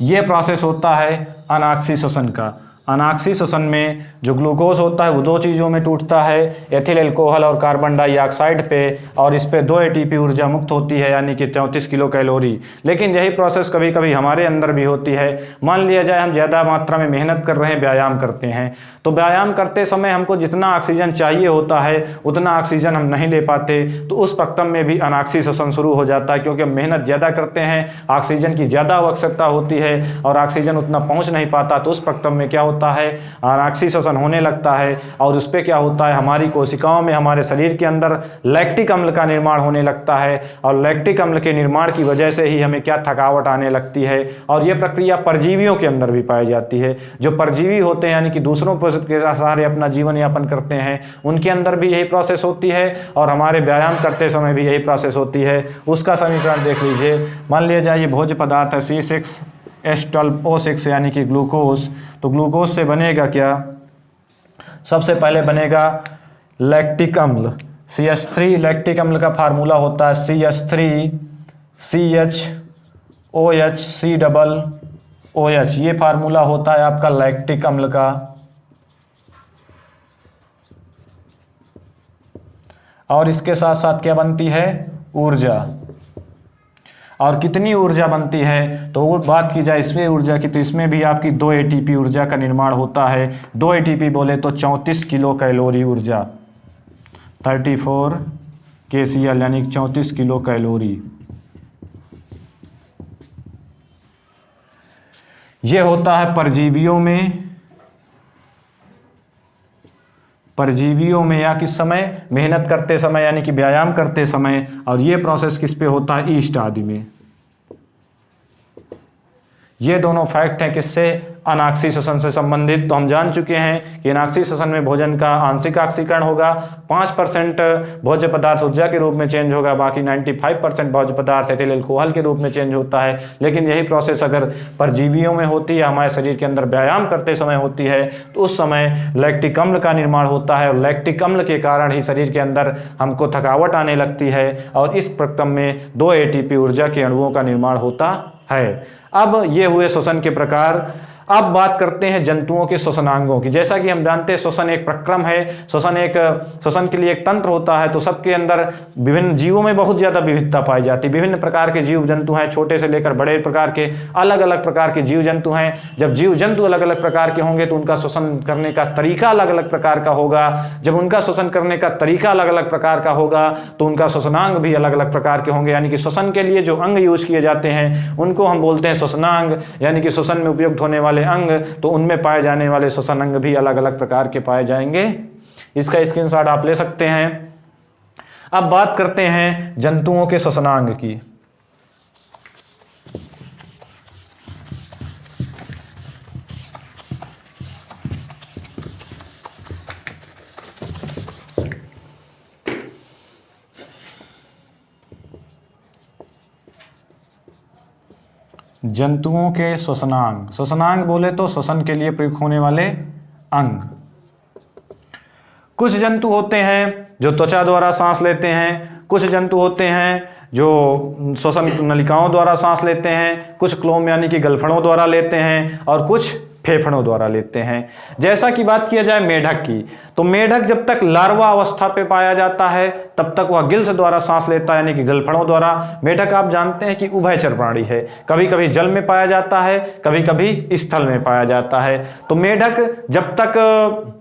ये प्रोसेस होता है अनाक्षी श्वसन का। अनाक्षी श्वसन में जो ग्लूकोज होता है वो 2 चीज़ों में टूटता है, एथिल एल्कोहल और कार्बन डाइऑक्साइड पे, और इस पे 2 ATP ऊर्जा मुक्त होती है यानी कि 34 किलो कैलोरी। लेकिन यही प्रोसेस कभी कभी हमारे अंदर भी होती है। मान लिया जाए हम ज़्यादा मात्रा में मेहनत कर रहे हैं, व्यायाम करते हैं, तो व्यायाम करते समय हमको जितना ऑक्सीजन चाहिए होता है उतना ऑक्सीजन हम नहीं ले पाते, तो उस प्रक्रम में भी अनाक्षी श्वसन शुरू हो जाता है। क्योंकि हम मेहनत ज़्यादा करते हैं, ऑक्सीजन की ज़्यादा आवश्यकता होती है और ऑक्सीजन उतना पहुँच नहीं पाता, तो उस प्रक्रम में क्या होता है? अनाक्षी श्वसन होने लगता है। और उस पर क्या होता है? हमारी कोशिकाओं में, हमारे शरीर के अंदर लैक्टिक अम्ल का निर्माण होने लगता है, और लैक्टिक अम्ल के निर्माण की वजह से ही हमें क्या? थकावट आने लगती है। और ये प्रक्रिया परजीवियों के अंदर भी पाई जाती है। जो परजीवी होते हैं यानी कि दूसरों के सहारे अपना जीवन यापन करते हैं, उनके अंदर भी यही प्रोसेस होती है, और हमारे व्यायाम करते समय भी यही प्रोसेस होती है। उसका समीकरण देख लीजिए। मान लिया जाए ये भोज्य पदार्थ है C6H12O6 यानी कि ग्लूकोज। तो ग्लूकोज से बनेगा क्या? सबसे पहले बनेगा लैक्टिक अम्ल CH3। लैक्टिक अम्ल का फार्मूला होता है CH3CHOHC OH। ये फार्मूला होता है आपका लैक्टिक अम्ल का। और इसके साथ साथ क्या बनती है? ऊर्जा। और कितनी ऊर्जा बनती है? तो वो बात की जाए इसमें ऊर्जा की, तो इसमें भी आपकी 2 ATP ऊर्जा का निर्माण होता है। 2 ATP बोले तो 34 किलो कैलोरी ऊर्जा, 34 kcal यानी 34 किलो कैलोरी। ये होता है परजीवियों में या किस समय? मेहनत करते समय यानी कि व्यायाम करते समय। और ये प्रोसेस किस पे होता है? ईस्ट आदि में। ये दोनों फैक्ट हैं किससे? अनाक्षी श्वसन से संबंधित। तो हम जान चुके हैं कि अनाक्षी श्वसन में भोजन का आंशिक ऑक्सीकरण होगा, 5% भोज्य पदार्थ ऊर्जा के रूप में चेंज होगा, बाकी 95% भोज्य पदार्थ एथिल एल्कोहल के रूप में चेंज होता है। लेकिन यही प्रोसेस अगर परजीवियों में होती है, हमारे शरीर के अंदर व्यायाम करते समय होती है, तो उस समय लैक्टिक अम्ल का निर्माण होता है, और लैक्टिक अम्ल के कारण ही शरीर के अंदर हमको थकावट आने लगती है, और इस प्रक्रम में 2 ATP ऊर्जा के अणुओं का निर्माण होता है। अब ये हुए श्वसन के प्रकार। अब बात करते हैं जंतुओं के श्वसनांगों की। जैसा कि हम जानते हैं श्वसन एक प्रक्रम है, श्वसन के लिए एक तंत्र होता है। तो सबके अंदर विभिन्न जीवों में बहुत ज़्यादा विविधता पाई जाती है। विभिन्न प्रकार के जीव जंतु हैं, छोटे से लेकर बड़े प्रकार के अलग अलग प्रकार के जीव जंतु हैं। जब जीव जंतु अलग अलग प्रकार के होंगे तो उनका श्वसन करने का तरीका अलग अलग प्रकार का होगा। जब उनका श्वसन करने का तरीका अलग अलग प्रकार का होगा तो उनका श्वसनांग भी अलग अलग प्रकार के होंगे। यानी कि श्वसन के लिए जो अंग यूज किए जाते हैं उनको हम बोलते हैं श्वसनांग, यानी कि श्वसन में उपयुक्त होने वाले अंग। तो उनमें पाए जाने वाले श्वसन अंग भी अलग अलग प्रकार के पाए जाएंगे। इसका स्क्रीनशॉट आप ले सकते हैं। अब बात करते हैं जंतुओं के श्वसनांग की। जंतुओं के श्वसनांग। श्वसनांग बोले तो श्वसन के लिए प्रयुक्त होने वाले अंग। कुछ जंतु होते हैं जो त्वचा द्वारा सांस लेते हैं, कुछ जंतु होते हैं जो श्वसन नलिकाओं द्वारा सांस लेते हैं, कुछ क्लोम यानी कि गलफड़ों द्वारा लेते हैं और कुछ फेफड़ों द्वारा लेते हैं। जैसा कि बात किया जाए मेढक की, तो मेढक जब तक लार्वा अवस्था पे पाया जाता है तब तक वह गिल्स द्वारा सांस लेता है, यानी कि गलफड़ों द्वारा। मेढक आप जानते हैं कि उभयचर प्राणी है, कभी कभी जल में पाया जाता है, कभी कभी स्थल में पाया जाता है। तो मेढक जब तक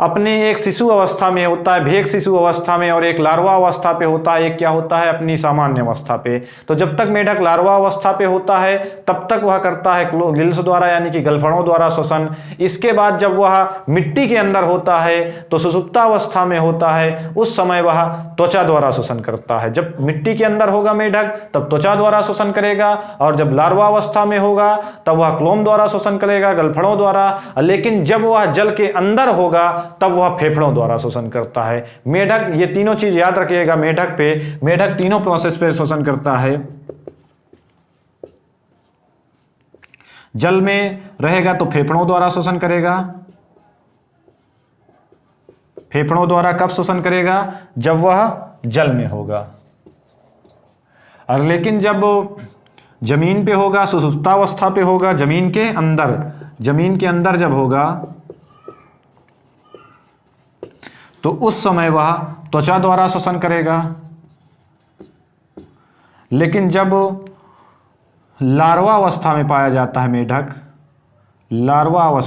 अपने एक शिशु अवस्था में होता है, भेक शिशु अवस्था में, और एक लार्वा अवस्था पे होता है, एक क्या होता है अपनी सामान्य अवस्था पे। तो जब तक मेढक लार्वा अवस्था पे होता है तब तक वह करता है गिल्स द्वारा यानी कि गलफड़ों द्वारा श्वसन। इसके बाद जब वह मिट्टी के अंदर होता है तो सुषुप्तावस्था में होता है, उस समय वह त्वचा द्वारा श्वसन करता है। जब मिट्टी के अंदर होगा मेढक तब त्वचा द्वारा श्वसन करेगा, और जब लार्वा अवस्था में होगा तब वह क्लोम द्वारा श्वसन करेगा, गलफड़ों द्वारा। लेकिन जब वह जल के अंदर होगा तब वह फेफड़ों द्वारा श्वसन करता है। मेढक, ये तीनों चीज याद रखिएगा, मेढक तीनों प्रोसेस पे श्वसन करता है। जल में रहेगा तो फेफड़ों द्वारा श्वसन करेगा। फेफड़ों द्वारा कब श्वसन करेगा? जब वह जल में होगा। और लेकिन जब जमीन पे होगा, सुषुप्तावस्था पे होगा, जमीन के अंदर जब होगा तो उस समय वह त्वचा द्वारा श्वसन करेगा। लेकिन जब लार्वा अवस्था में पाया जाता है मेढक, लार्वा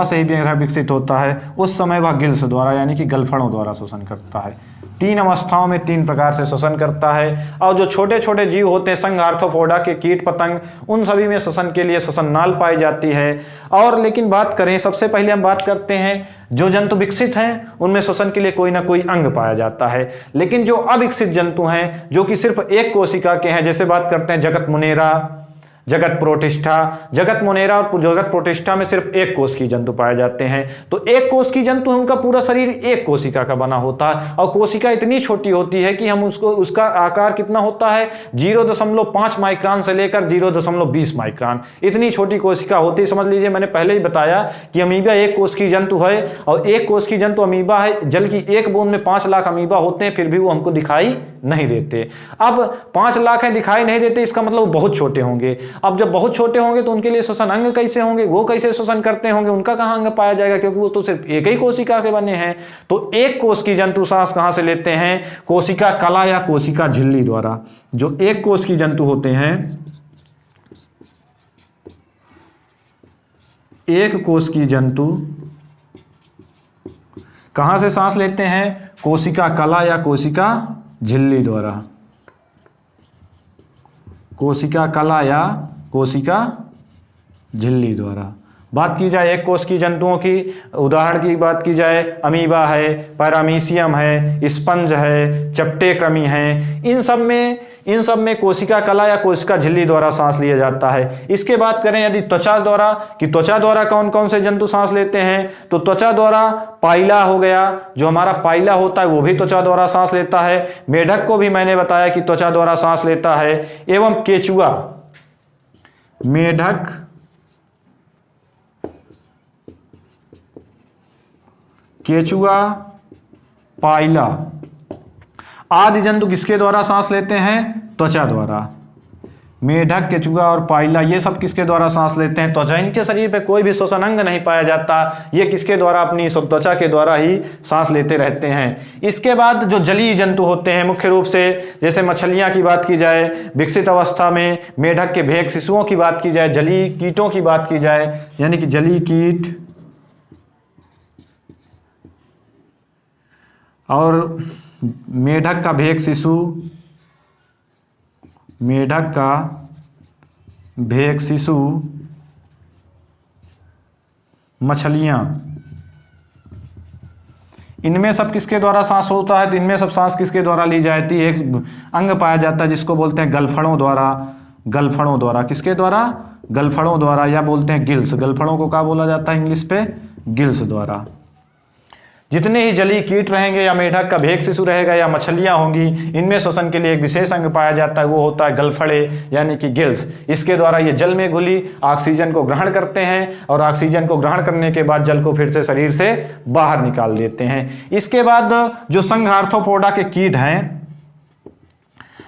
से ही मेढक विकसित होता है, उस समय वह गिल्स द्वारा यानी कि गलफड़ों द्वारा श्वसन करता है। 3 अवस्थाओं में 3 प्रकार से श्वसन करता है। और जो छोटे छोटे जीव होते हैं संघ आर्थ्रोपोडा के कीट पतंग, उन सभी में श्वसन के लिए श्वसन नाल पाई जाती है। और लेकिन बात करें, सबसे पहले हम बात करते हैं जो जंतु विकसित हैं उनमें श्वसन के लिए कोई ना कोई अंग पाया जाता है। लेकिन जो अविकसित जंतु हैं जो कि सिर्फ एक कोशिका के हैं, जैसे बात करते हैं जगत मुनेरा, जगत प्रोटिस्टा। जगत मुनेरा और जगत प्रोटिस्टा में सिर्फ एक कोश की जंतु पाए जाते हैं। तो एक कोश की जंतु है, उनका पूरा शरीर एक कोशिका का बना होता है, और कोशिका इतनी छोटी होती है कि हम उसका आकार कितना होता है 0.5 माइक्रोन से लेकर 0.20 माइक्रोन, इतनी छोटी कोशिका होती है। समझ लीजिए, मैंने पहले ही बताया कि अमीबा एक कोश की जंतु है, और एक कोश की जंतु अमीबा है। जल की एक बूंद में 5 लाख अमीबा होते हैं, फिर भी वो हमको दिखाई नहीं देते। अब 5 लाख है, दिखाई नहीं देते, इसका मतलब बहुत छोटे होंगे। अब जब बहुत छोटे होंगे तो उनके लिए श्वसन अंग कैसे होंगे, वो कैसे श्वसन करते होंगे, उनका कहाँ अंग पाया जाएगा, क्योंकि वो तो सिर्फ एक ही कोशिका के बने हैं। तो एक कोश की जंतु सांस कहाँ से लेते हैं? कोशिका कला या कोशिका झिल्ली द्वारा। जो एक कोश की जंतु होते हैं, एक कोश की जंतु कहाँ से सांस लेते हैं? कोशिका कला या कोशिका झिल्ली द्वारा। कोशिका कला या कोशिका झिल्ली द्वारा। बात की जाए एक कोश की जंतुओं की, उदाहरण की बात की जाए, अमीबा है, पैरामीशियम है, स्पंज है, चपटे कृमि है, इन सब में कोशिका कला या कोशिका झिल्ली द्वारा सांस लिया जाता है। इसके बात करें यदि त्वचा द्वारा, कि त्वचा द्वारा कौन कौन से जंतु सांस लेते हैं, तो त्वचा द्वारा पाइला हो गया, जो हमारा पाइला होता है वो भी त्वचा द्वारा सांस लेता है। मेढक को भी मैंने बताया कि त्वचा द्वारा सांस लेता है। एवं केचुआ, मेढक, केचुआ, पाइला आदि जंतु किसके द्वारा सांस लेते हैं? त्वचा द्वारा। मेढक, केचुआ और पाइला ये सब किसके द्वारा सांस लेते हैं? त्वचा। इनके शरीर पे कोई भी श्वसन अंग नहीं पाया जाता, ये किसके द्वारा? अपनी त्वचा के द्वारा ही सांस लेते रहते हैं। इसके बाद जो जलीय जंतु होते हैं मुख्य रूप से, जैसे मछलियां की बात की जाए, विकसित अवस्था में मेढक के भेक शिशुओं की बात की जाए, जलीय कीटों की बात की जाए, यानी कि जलीय कीट और मेढक का भेक शिशु, मेढक का भेक शिशु, मछलियां, इनमें सब किसके द्वारा सांस होता है? तो इनमें सब सांस किसके द्वारा ली जाती है? एक अंग पाया जाता है जिसको बोलते हैं गलफड़ों द्वारा। गलफड़ों द्वारा, किसके द्वारा? गलफड़ों द्वारा, या बोलते हैं गिल्स। गलफड़ों को क्या बोला जाता है इंग्लिश पे? गिल्स द्वारा। जितने ही जलीय कीट रहेंगे, या मेढक का भेक शिशु रहेगा, या मछलियां होंगी, इनमें श्वसन के लिए एक विशेष अंग पाया जाता है, वो होता है गलफड़े यानी कि गिल्स। इसके द्वारा ये जल में घुली ऑक्सीजन को ग्रहण करते हैं और ऑक्सीजन को ग्रहण करने के बाद जल को फिर से शरीर से बाहर निकाल देते हैं। इसके बाद जो संघ आर्थ्रोपोडा के कीट हैं,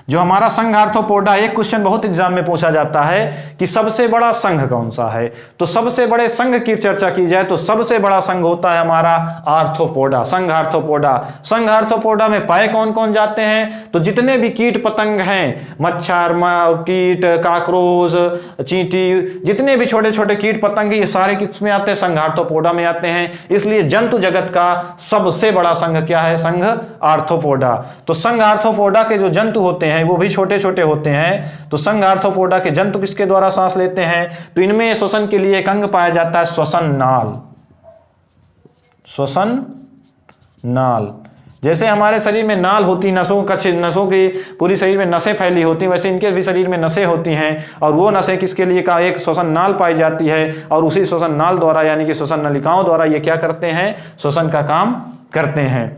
जो हमारा संघ आर्थ्रोपोडा, एक क्वेश्चन बहुत एग्जाम में पूछा जाता है कि सबसे बड़ा संघ कौन सा है? तो सबसे बड़े संघ की चर्चा की जाए तो सबसे बड़ा संघ होता है हमारा आर्थ्रोपोडा, संघ आर्थ्रोपोडा। संघ आर्थ्रोपोडा में पाए कौन कौन जाते हैं? तो जितने भी कीट पतंग हैं, मच्छर, कीट, काकरोच, चींटी, जितने भी छोटे छोटे कीट पतंग ये सारे किस में आते हैं? संघ आर्थ्रोपोडा में आते हैं। इसलिए जंतु जगत का सबसे बड़ा संघ क्या है? संघ आर्थ्रोपोडा। तो संघ आर्थ्रोपोडा के जो जंतु होते हैं वो भी छोटे छोटे होते हैं। तो संघ आर्थ्रोपोडा के जंतु किसके द्वारा सांस लेते हैं? तो इनमें श्वसन के लिए एक अंग पाया जाता है, श्वसन नाल। श्वसन नाल, जैसे हमारे शरीर में नाल होती, नसों की पूरी शरीर में नसें फैली होती, वैसे इनके भी शरीर में नसें होती हैं, और वो नसें किसके लिए का? एक श्वसन नाल पाई जाती है, और उसी श्वसन नाल द्वारा यानी कि श्वसन नलिकाओं द्वारा ये क्या करते हैं? श्वसन का काम करते हैं।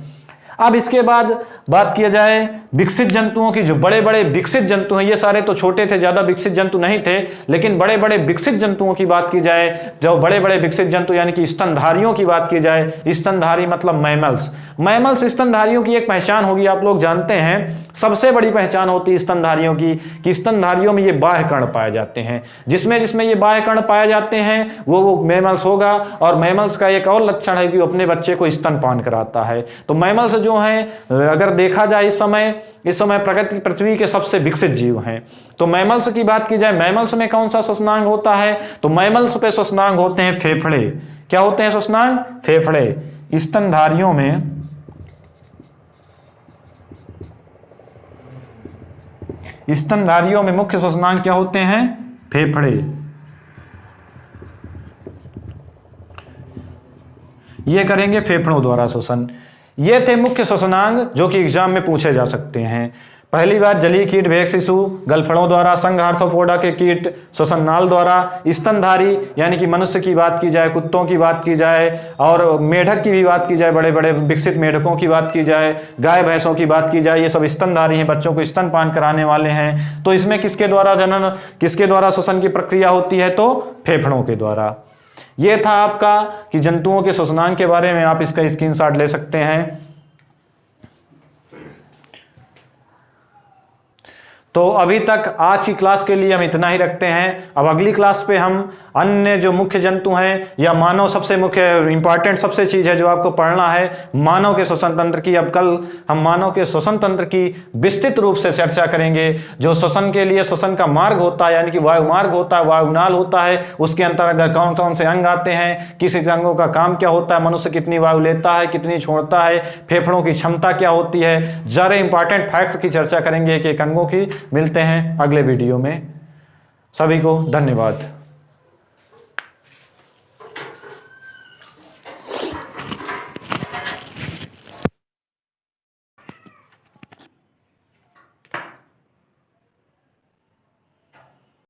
अब इसके बाद बात किया जाए विकसित जंतुओं की। जो बड़े बड़े विकसित जंतु हैं, ये सारे तो छोटे थे, ज्यादा विकसित जंतु नहीं थे, लेकिन बड़े बड़े विकसित जंतुओं की बात की जाए, जो बड़े बड़े विकसित जंतु यानी कि स्तनधारियों की बात की जाए, स्तनधारी मतलब मैमल्स। मैमल्स स्तनधारियों की एक पहचान होगी, आप लोग जानते हैं, सबसे बड़ी पहचान होती है स्तनधारियों की कि स्तनधारियों में ये बाह्य कर्ण पाए जाते हैं। जिसमें जिसमें ये बाह्य कर्ण पाए जाते हैं वो मैमल्स होगा। और मैमल्स का एक और लक्षण है कि वो अपने बच्चे को स्तनपान कराता है। तो मैमल्स जो हैं, अगर देखा जाए इस समय प्रकृति पृथ्वी के सबसे विकसित जीव हैं। तो मैमल्स की बात की जाए, मैमल्स में कौन सा श्वसनांग होता है? तो मैमल्स पे श्वसनांग होते हैं फेफड़े। क्या होते हैं श्वसनांग? फेफड़े। स्तनधारियों में मुख्य श्वसनांग क्या होते हैं? फेफड़े। ये करेंगे फेफड़ों द्वारा श्वसन। ये थे मुख्य श्वसनांग जो कि एग्जाम में पूछे जा सकते हैं। पहली बात, जलीय कीट भेक शिशु गलफड़ों द्वारा, संघ आर्थ्रोपोडा के कीट श्वसन नाल द्वारा, स्तनधारी यानी कि मनुष्य की बात की जाए, कुत्तों की बात की जाए, और मेढक की भी बात की जाए, बड़े बड़े विकसित मेढकों की बात की जाए, गाय भैंसों की बात की जाए, ये सब स्तनधारी हैं, बच्चों को स्तनपान कराने वाले हैं। तो इसमें किसके द्वारा श्वसन की प्रक्रिया होती है? तो फेफड़ों के द्वारा। ये था आपका कि जंतुओं के श्वसनांग के बारे में, आप इसका स्क्रीनशॉट ले सकते हैं। तो अभी तक आज की क्लास के लिए हम इतना ही रखते हैं। अब अगली क्लास पे हम अन्य जो मुख्य जंतु हैं या मानव, सबसे मुख्य इंपॉर्टेंट सबसे चीज़ है जो आपको पढ़ना है, मानव के श्वसन तंत्र की। अब कल हम मानव के श्वसन तंत्र की विस्तृत रूप से चर्चा करेंगे। जो श्वसन के लिए श्वसन का मार्ग होता है यानी कि वायु मार्ग होता है, वायुनाल होता है, उसके अंतर्गत कौन कौन से अंग आते हैं, किस अंगों का काम क्या होता है, मनुष्य कितनी वायु लेता है, कितनी छोड़ता है, फेफड़ों की क्षमता क्या होती है, ज़्यादा इंपॉर्टेंट फैक्ट्स की चर्चा करेंगे एक एक अंगों की। मिलते हैं अगले वीडियो में। सभी को धन्यवाद।